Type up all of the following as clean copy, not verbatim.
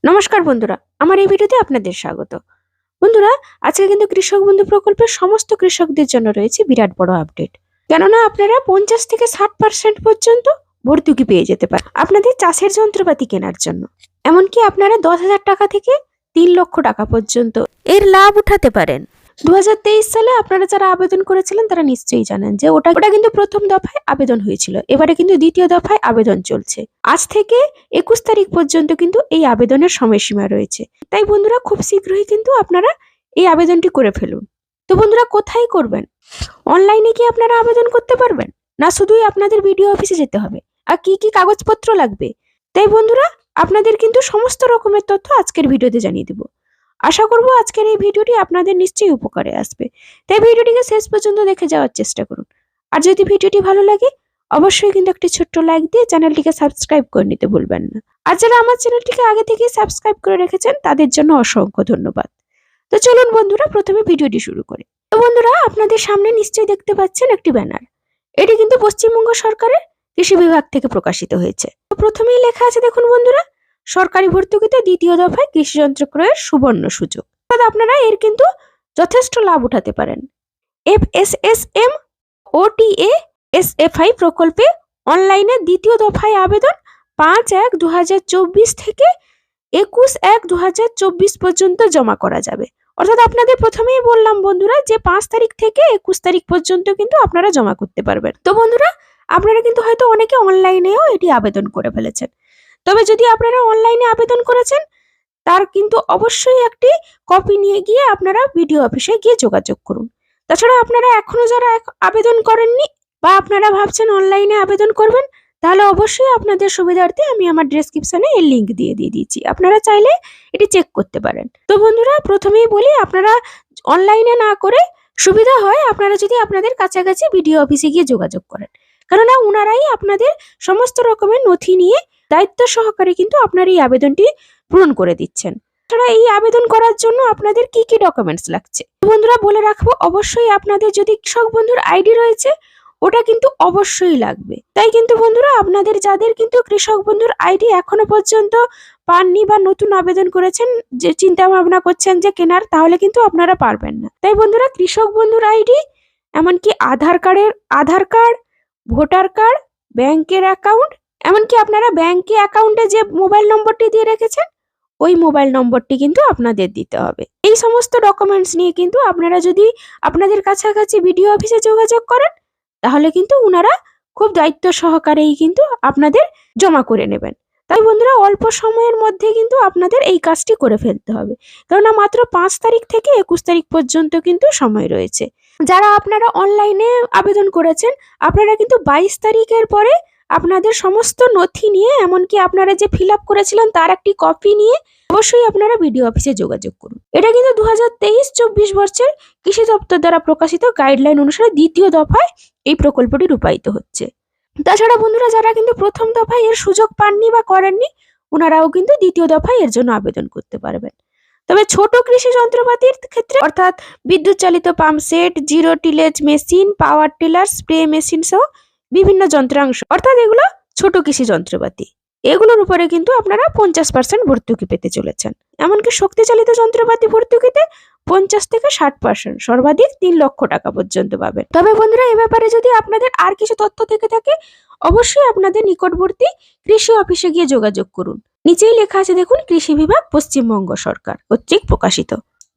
নমস্কার বন্ধুরা, আমার এই ভিডিওতে আপনাদের স্বাগত। বন্ধুরা, আজকে কিন্তু কৃষক বন্ধু প্রকল্পের সমস্ত কৃষকদের জন্য রয়েছে বিরাট বড় আপডেট। কেননা আপনারা 50 থেকে 60% পর্যন্ত ভর্তুকি পেয়ে যেতে পারেন আপনাদের চাষের যন্ত্রপাতি কেনার জন্য। এমনকি আপনারা 10,000 টাকা থেকে 3 লক্ষ টাকা পর্যন্ত এর লাভ উঠাতে পারেন। 2023 সালে আপনারা যারা আবেদন করেছিলেন তারা নিশ্চয়ই জানেন যে ওটা কিন্তু প্রথম দফায় আবেদন হয়েছিল। এবারে কিন্তু দ্বিতীয় দফায় আবেদন চলছে। আজ থেকে 21 তারিখ পর্যন্ত কিন্তু এই আবেদনের সময়সীমা রয়েছে। তাই বন্ধুরা, খুব শীঘ্রই কিন্তু আপনারা এই আবেদনটি করে ফেলুন। তো বন্ধুরা, কোথায় করবেন? অনলাইনে কি আপনারা আবেদন করতে পারবেন, না শুধুই আপনাদের বিডিও অফিসে যেতে হবে? আর কি কি কাগজপত্র লাগবে? তাই বন্ধুরা, আপনাদের কিন্তু সমস্ত রকমের তথ্য আজকের ভিডিওতে জানিয়ে দেব। আশা করব আজকের এই ভিডিওটি আপনাদের নিশ্চয়ই উপকারে আসবে। তাই ভিডিওটিকে শেষ পর্যন্ত দেখে যাওয়ার চেষ্টা করুন। আর যদি ভিডিওটি ভালো লাগে অবশ্যই কিন্তু একটি ছোট্ট লাইক দিয়ে চ্যানেলটিকে সাবস্ক্রাইব করে নিতে ভুলবেন না। আর যারা আমার চ্যানেলটিকে আগে থেকেই সাবস্ক্রাইব করে রেখেছেন তাদের জন্য অসংখ্য ধন্যবাদ। তো চলুন বন্ধুরা, প্রথমে ভিডিওটি শুরু করি। তো বন্ধুরা, আপনাদের সামনে নিশ্চয়ই দেখতে পাচ্ছেন একটি ব্যানার। এটি কিন্তু পশ্চিমবঙ্গ সরকারের কৃষি বিভাগ থেকে প্রকাশিত হয়েছে। তো প্রথমেই লেখা আছে, দেখুন বন্ধুরা, সরকারি ভর্তুকিতে দ্বিতীয় দফায় কৃষি যন্ত্র ক্রয়ের সুবর্ণ সুযোগ। আপনারা এর কিন্তু যথেষ্ট লাভ উঠাতে পারেন। FSSM OTA SFI প্রকল্পে অনলাইনে দ্বিতীয় দফায় আবেদন 5/1/2024 থেকে 21/1/2024 পর্যন্ত জমা করা যাবে। অর্থাৎ আপনাদের প্রথমেই বললাম বন্ধুরা যে 5 তারিখ থেকে 21 তারিখ পর্যন্ত কিন্তু আপনারা জমা করতে পারবেন। তো বন্ধুরা, আপনারা কিন্তু হয়তো অনেকে অনলাইনেও এটি আবেদন করে ফেলেছেন। তবে যদি আপনারা অনলাইনে আবেদন করেছেন তার কিন্তু অবশ্যই একটি কপি নিয়ে গিয়ে আপনারা বিডিও অফিসে গিয়ে যোগাযোগ করুন। তাছাড়া আপনারা এখনো যারা আবেদন করেননি বা আপনারা ভাবছেন অনলাইনে আবেদন করবেন, তাহলে অবশ্যই আপনাদের সুবিধার্থে আমি আমার ডেসক্রিপশনে এর লিংক দিয়ে দিয়েছি। আপনারা চাইলে এটি চেক করতে পারেন। তো বন্ধুরা, প্রথমেই বলি, আপনারা অনলাইনে না করে সুবিধা হয় আপনারা যদি আপনাদের কাছাকাছি বিডিও অফিসে গিয়ে যোগাযোগ করেন। কেননা উনারাই আপনাদের সমস্ত রকমের নথি নিয়ে দায়িত্ব সহকারে কিন্তু আপনার এই আবেদনটি পূরণ করে দিচ্ছেন। তাছাড়া এই আবেদন করার জন্য আপনাদের কি কি ডকুমেন্টস লাগছে বন্ধুরা বলে রাখবো। অবশ্যই আপনাদের যদি কৃষক বন্ধুর আইডি রয়েছে ওটা কিন্তু অবশ্যই লাগবে। তাই কিন্তু বন্ধুরা, আপনাদের যাদের কিন্তু কৃষক বন্ধুর আইডি এখনো পর্যন্ত পাননি বা নতুন আবেদন করেছেন, যে চিন্তা ভাবনা করছেন যে কেনার, তাহলে কিন্তু আপনারা পারবেন না। তাই বন্ধুরা, কৃষক বন্ধুর আইডি, এমনকি আধার কার্ড, ভোটার কার্ড, ব্যাংকের অ্যাকাউন্ট, এমনকি আপনারা ব্যাংকে অ্যাকাউন্টে যে মোবাইল নম্বরটি দিয়ে রেখেছেন ওই মোবাইল নম্বরটি কিন্তু আপনাদের দিতে হবে। এই সমস্ত ডকুমেন্টস নিয়ে কিন্তু আপনারা যদি আপনাদের কাছাকাছি বিডিও অফিসে যোগাযোগ করেন তাহলে কিন্তু উনারা খুব দায়িত্ব সহকারেই কিন্তু আপনাদের জমা করে নেবেন। তাই বন্ধুরা, অল্প সময়ের মধ্যে কিন্তু আপনাদের এই কাজটি করে ফেলতে হবে। কেননা মাত্র 5 তারিখ থেকে 21 তারিখ পর্যন্ত কিন্তু সময় রয়েছে। যারা আপনারা অনলাইনে আবেদন করেছেন আপনারা কিন্তু 22 তারিখের পরে আপনাদের সমস্ত নথি নিয়ে, এমনকি আপনারা যে ফিল আপ করেছিলেন তার একটি কপি নিয়ে অবশ্যই আপনারা বিডিও অফিসে যোগাযোগ করুন। এটা কিন্তু 2023-24 বর্ষের কৃষি দপ্তর দ্বারা প্রকাশিত গাইডলাইন অনুসারে দ্বিতীয় দফায় এই প্রকল্পটি রূপায়িত হচ্ছে। তাছাড়া বন্ধুরা, যারা কিন্তু প্রথম দফায় এর সুযোগ পাননি বা করেননি ওনারাও কিন্তু দ্বিতীয় দফায় এর জন্য আবেদন করতে পারবেন। তবে ছোট কৃষি যন্ত্রপাতির ক্ষেত্রে, অর্থাৎ বিদ্যুৎ চালিত pump set, zero tillage machine, power tiller, spray machine সহ বিভিন্ন যন্ত্রাংশ, অর্থাৎ এগুলো ছোট কৃষি যন্ত্রপাতি, এগুলোর উপরে কিন্তু আপনারা 50% ভর্তুকি পেতে চলেছেন। এমনকি শক্তি চালিত যন্ত্রপাতি ভর্তুকিতে 50 থেকে 60%, সর্বাধিক 3 লক্ষ টাকা পর্যন্ত পাবেন। তবে বন্ধুরা, এ ব্যাপারে যদি আপনাদের আর কিছু তথ্য থেকে থাকে অবশ্যই আপনাদের নিকটবর্তী কৃষি অফিসে গিয়ে যোগাযোগ করুন। নিচেই লেখা আছে, দেখুন, কৃষি বিভাগ পশ্চিমবঙ্গ সরকার কর্তৃক প্রকাশিত।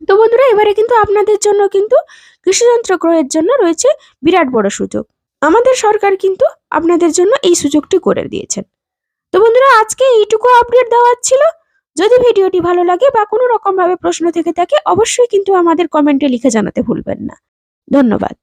তো বন্ধুরা, এবারে কিন্তু আপনাদের জন্য কিন্তু কৃষি যন্ত্র ক্রয়ের জন্য রয়েছে বিরাট বড় সুযোগ। আমাদের সরকার কিন্তু আপনাদের জন্য এই সুযোগটি করে দিয়েছেন। তো বন্ধুরা, আজকে এইটুকু আপডেট দেওয়ার ছিল। যদি ভিডিওটি ভালো লাগে বা কোনো রকম ভাবে প্রশ্ন থেকে থাকে অবশ্যই কিন্তু আমাদের কমেন্টে লিখে জানাতে ভুলবেন না। ধন্যবাদ।